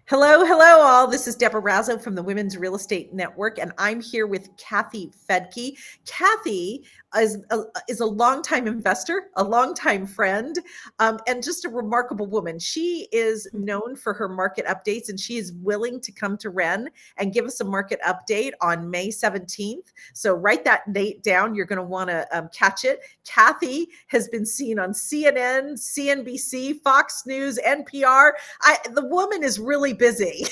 Hello, hello, all. This is Deborah Razzo from the Women's Real Estate Network, and I'm here with Kathy Fettke. Kathy is a longtime investor, a longtime friend, and just a remarkable woman. She is known for her market updates, and she is willing to come to REN and give us a market update on May 17th. So write that date down. You're going to want to catch it. Kathy has been seen on CNN, CNBC, Fox News, NPR. The woman is really busy.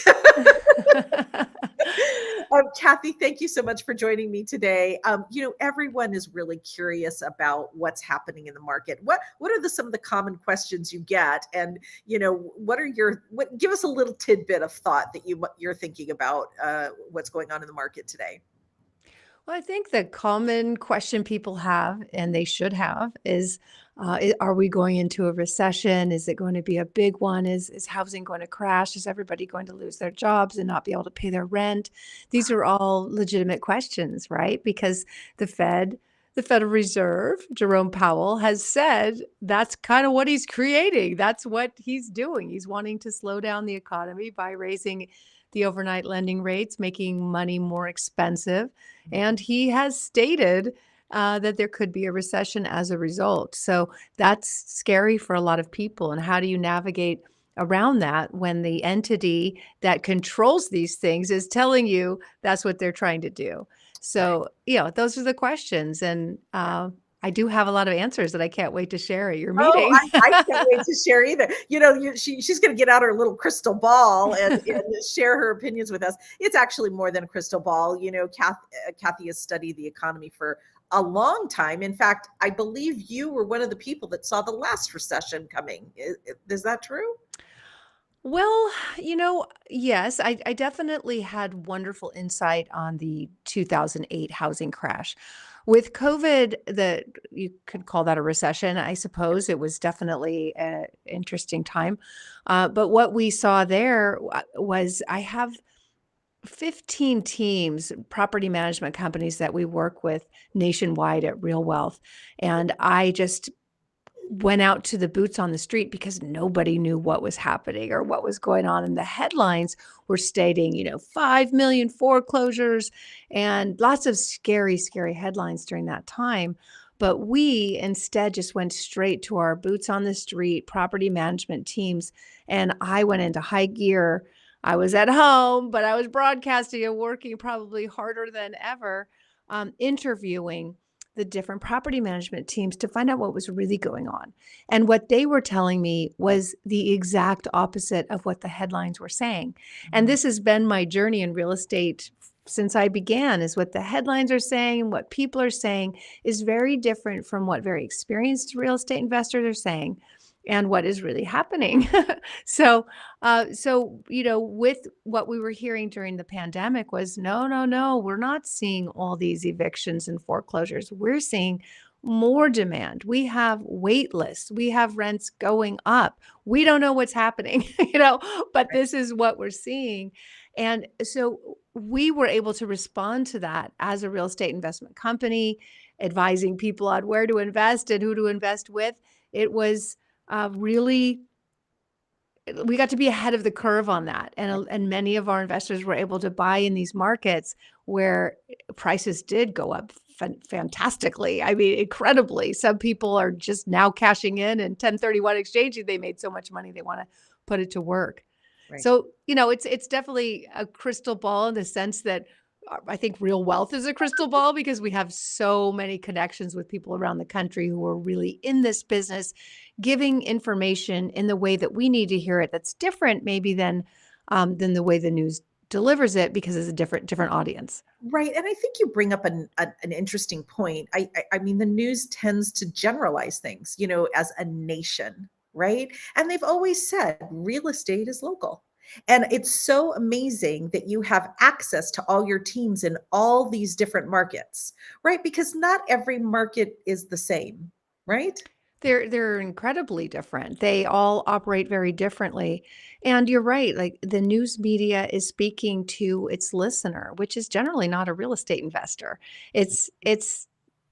Kathy, thank you so much for joining me today. Everyone is really curious about what's happening in the market. What are some of the common questions you get, and give us a little tidbit of thought that you're thinking about what's going on in the market today. Well, I think the common question people have, and they should have, is are we going into a recession? Is it going to be a big one? Is housing going to crash? Is everybody going to lose their jobs and not be able to pay their rent? These are all legitimate questions, right? Because the Federal Reserve, Jerome Powell, has said that's kind of what he's creating. That's what he's doing. He's wanting to slow down the economy by raising the overnight lending rates, making money more expensive. And he has stated that there could be a recession as a result. So that's scary for a lot of people. And how do you navigate around that when the entity that controls these things is telling you that's what they're trying to do? So, those are the questions. And I do have a lot of answers that I can't wait to share at your meeting. I can't wait to share either. She's going to get out her little crystal ball and share her opinions with us. It's actually more than a crystal ball. Kathy has studied the economy for a long time. In fact, I believe you were one of the people that saw the last recession coming. Is that true? Well, yes, I definitely had wonderful insight on the 2008 housing crash. With COVID, you could call that a recession, I suppose. It was definitely an interesting time. But what we saw there was I have 15 teams, property management companies that we work with nationwide at RealWealth. And I just went out to the boots on the street because nobody knew what was happening or what was going on. And the headlines were stating, 5 million foreclosures and lots of scary, scary headlines during that time. But we instead just went straight to our boots on the street property management teams. And I went into high gear. I was at home, but I was broadcasting and working probably harder than ever, interviewing the different property management teams to find out what was really going on. And what they were telling me was the exact opposite of what the headlines were saying. And this has been my journey in real estate since I began, is what the headlines are saying and what people are saying is very different from what very experienced real estate investors are saying and what is really happening. So, with what we were hearing during the pandemic was, no, we're not seeing all these evictions and foreclosures. We're seeing more demand. We have wait lists. We have rents going up. We don't know what's happening, but this is what we're seeing. And so we were able to respond to that as a real estate investment company, advising people on where to invest and who to invest with. It was really, we got to be ahead of the curve on that. And many of our investors were able to buy in these markets where prices did go up fantastically. I mean, incredibly. Some people are just now cashing in and 1031 exchanging. They made so much money, they want to put it to work. Right. So, it's definitely a crystal ball in the sense that I think RealWealth is a crystal ball because we have so many connections with people around the country who are really in this business, giving information in the way that we need to hear it. That's different maybe than the way the news delivers it because it's a different audience. Right. And I think you bring up an interesting point. I mean, the news tends to generalize things, as a nation, right? And they've always said real estate is local. And it's so amazing that you have access to all your teams in all these different markets, right? Because not every market is the same, right? They're incredibly different. They all operate very differently. And you're right, like the news media is speaking to its listener, which is generally not a real estate investor. It's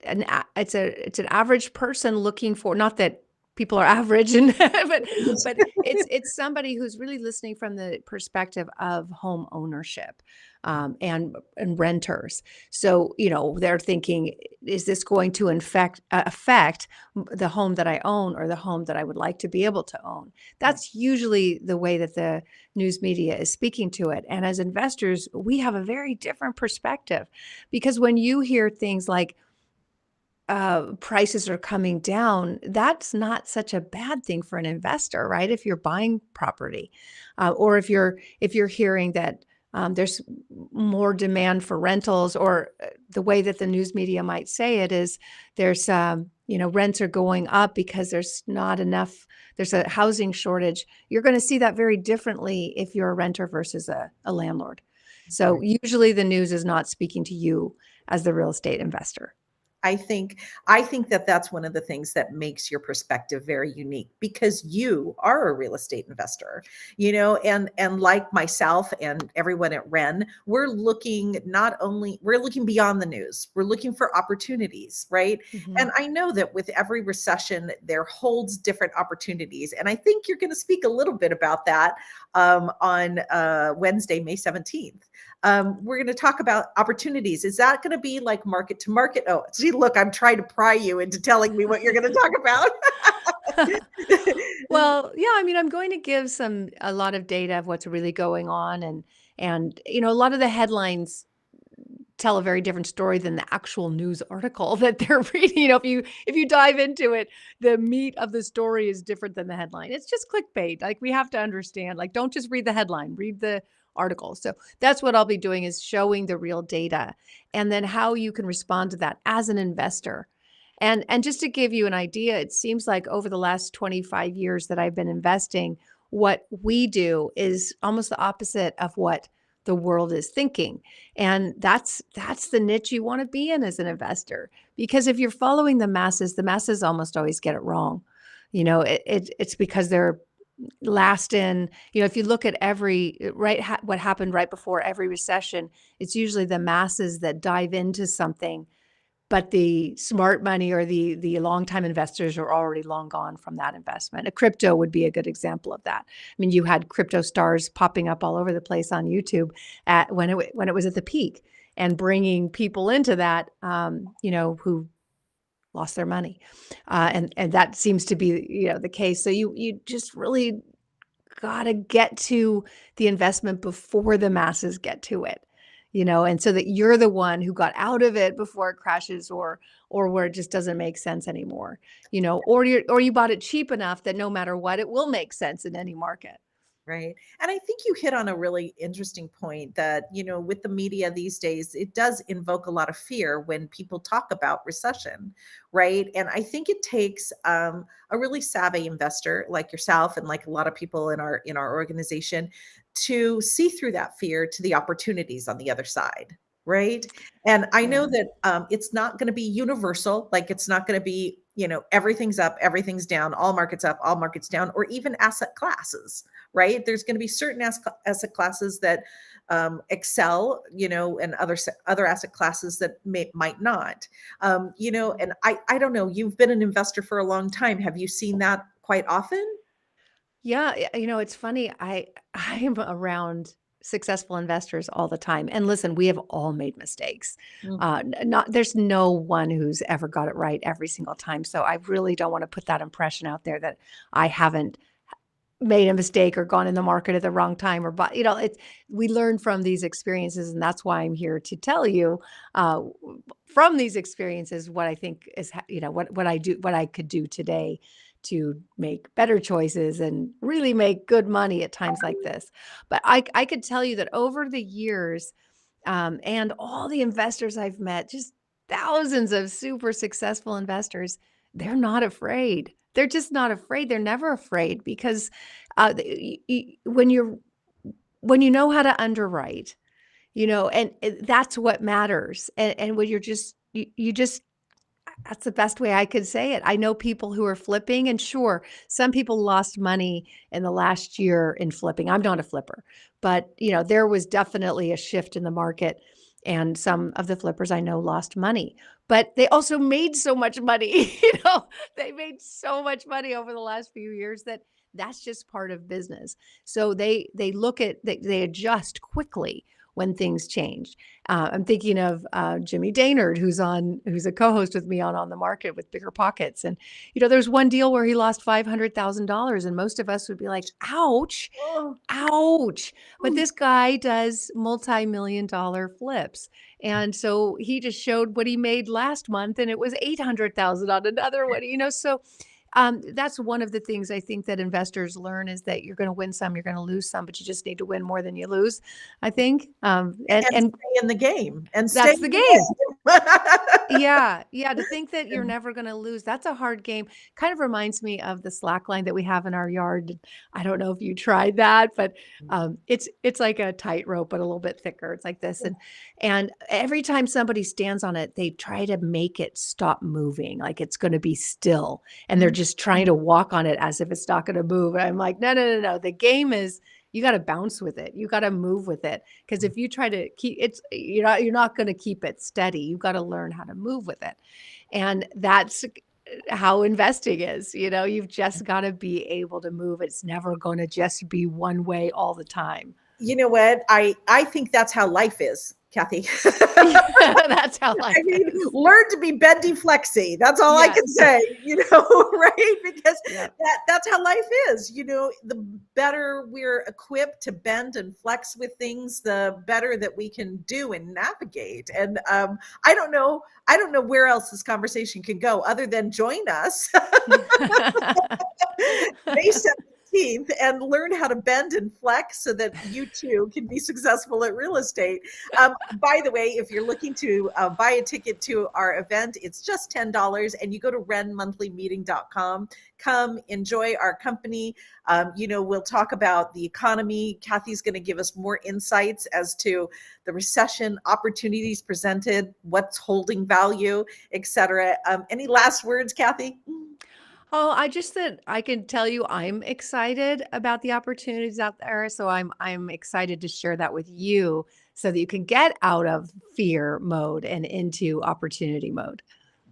an average person looking for, not that people are average, and but it's somebody who's really listening from the perspective of home ownership, and renters. So, they're thinking, is this going to affect the home that I own, or the home that I would like to be able to own? Right. That's usually the way that the news media is speaking to it. And as investors, we have a very different perspective, because when you hear things like, prices are coming down, that's not such a bad thing for an investor, right? If you're buying property, or if you're hearing that, there's more demand for rentals, or the way that the news media might say it is, there's rents are going up because there's not enough. There's a housing shortage. You're going to see that very differently if you're a renter versus a landlord. So Right. usually the news is not speaking to you as the real estate investor. I think that that's one of the things that makes your perspective very unique, because you are a real estate investor, and like myself and everyone at REN, we're looking beyond the news. We're looking for opportunities, right? Mhm. And I know that with every recession, there holds different opportunities. And I think you're going to speak a little bit about that on Wednesday, May 17th. We're going to talk about opportunities. Is that going to be like market to market? Oh, see, look, I'm trying to pry you into telling me what you're going to talk about. Well, yeah, I mean, I'm going to give a lot of data of what's really going on, and a lot of the headlines tell a very different story than the actual news article that they're reading. If you dive into it, the meat of the story is different than the headline. It's just clickbait. Like, we have to understand, like, don't just read the headline, read the article. So that's what I'll be doing, is showing the real data, and then how you can respond to that as an investor. And just to give you an idea, it seems like over the last 25 years that I've been investing, what we do is almost the opposite of what the world is thinking. And that's the niche you want to be in as an investor. Because if you're following the masses almost always get it wrong. It's because they're last in, if you look at what happened right before every recession, it's usually the masses that dive into something, but the smart money, or the long-time investors, are already long gone from that investment. A crypto would be a good example of that. I mean, you had crypto stars popping up all over the place on YouTube when it was at the peak, and bringing people into that, who lost their money, and that seems to be, the case. So you just really gotta get to the investment before the masses get to it, and so that you're the one who got out of it before it crashes, or where it just doesn't make sense anymore, or you bought it cheap enough that no matter what, it will make sense in any market. Right. And I think you hit on a really interesting point that, with the media these days, it does invoke a lot of fear when people talk about recession, right? And I think it takes a really savvy investor like yourself, and like a lot of people in our organization, to see through that fear to the opportunities on the other side. Right. And I know Yeah. that it's not going to be universal. Like, it's not going to be, everything's up, everything's down, all markets up, all markets down, or even asset classes, right? There's going to be certain asset classes that excel, and other asset classes that might not. And I don't know. You've been an investor for a long time. Have you seen that quite often? Yeah, it's funny. I'm around successful investors all the time. And listen, we have all made mistakes. Mm. Not There's no one who's ever got it right every single time. So I really don't want to put that impression out there that I haven't made a mistake, or gone in the market at the wrong time, or but it's we learn from these experiences, and that's why I'm here to tell you, from these experiences, what I think is what I could do today to make better choices and really make good money at times like this. But I could tell you that over the years, and all the investors I've met, just thousands of super successful investors, they're not afraid. They're just not afraid. They're never afraid, because when you know how to underwrite, and that's what matters. And when you just that's the best way I could say it. I know people who are flipping, and sure, some people lost money in the last year in flipping. I'm not a flipper, but there was definitely a shift in the market. And some of the flippers I know lost money, but they also made so much money. They made so much money over the last few years that that's just part of business. So they look at they adjust quickly when things change. I'm thinking of Jimmy Daynard, who's a co-host with me on the Market with Bigger Pockets, and there's one deal where he lost $500,000, and most of us would be like, "Ouch, Oh, ouch!" But this guy does multi-million dollar flips, and so he just showed what he made last month, and it was 800,000 on another one. So that's one of the things I think that investors learn is that you're going to win some, you're going to lose some, but you just need to win more than you lose, I think. And and and stay in the game and stay that's in the game. the game. Yeah, yeah, to think that you're never gonna lose, that's a hard game. Kind of reminds me of the slack line that we have in our yard. I don't know if you tried that, but, it's like a tightrope, but a little bit thicker. It's like this, and every time somebody stands on it, they try to make it stop moving, like it's gonna be still, and they're just trying to walk on it as if it's not gonna move, and I'm like, "No, no, no, no, the game is you gotta bounce with it, you gotta move with it, because if you try to keep it's you're not gonna keep it steady. You've got to learn how to move with it. And that's how investing is. You've just got to be able to move. It's never going to just be one way all the time. You know what? I think that's how life is, Kathy. That's how I life mean, is. learn to be bendy flexy. That's all I can Yes. say, right? Because Yeah. that's how life is. The better we're equipped to bend and flex with things, the better that we can do and navigate. And I don't know where else this conversation can go other than join us May 17th and learn how to bend and flex so that you too can be successful at real estate. By the way, if you're looking to buy a ticket to our event, it's just $10 and you go to renmonthlymeeting.com. Come enjoy our company. We'll talk about the economy. Kathy's going to give us more insights as to the recession, opportunities presented, what's holding value, etc. Any last words, Kathy? Oh, I just that I can tell you I'm excited about the opportunities out there. So I'm excited to share that with you so that you can get out of fear mode and into opportunity mode.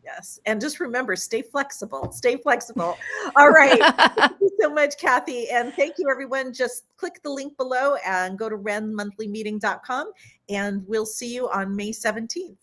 Yes. And just remember, stay flexible. Stay flexible. All right. Thank you so much, Kathy. And thank you, everyone. Just click the link below and go to renmonthlymeeting.com. And we'll see you on May 17th.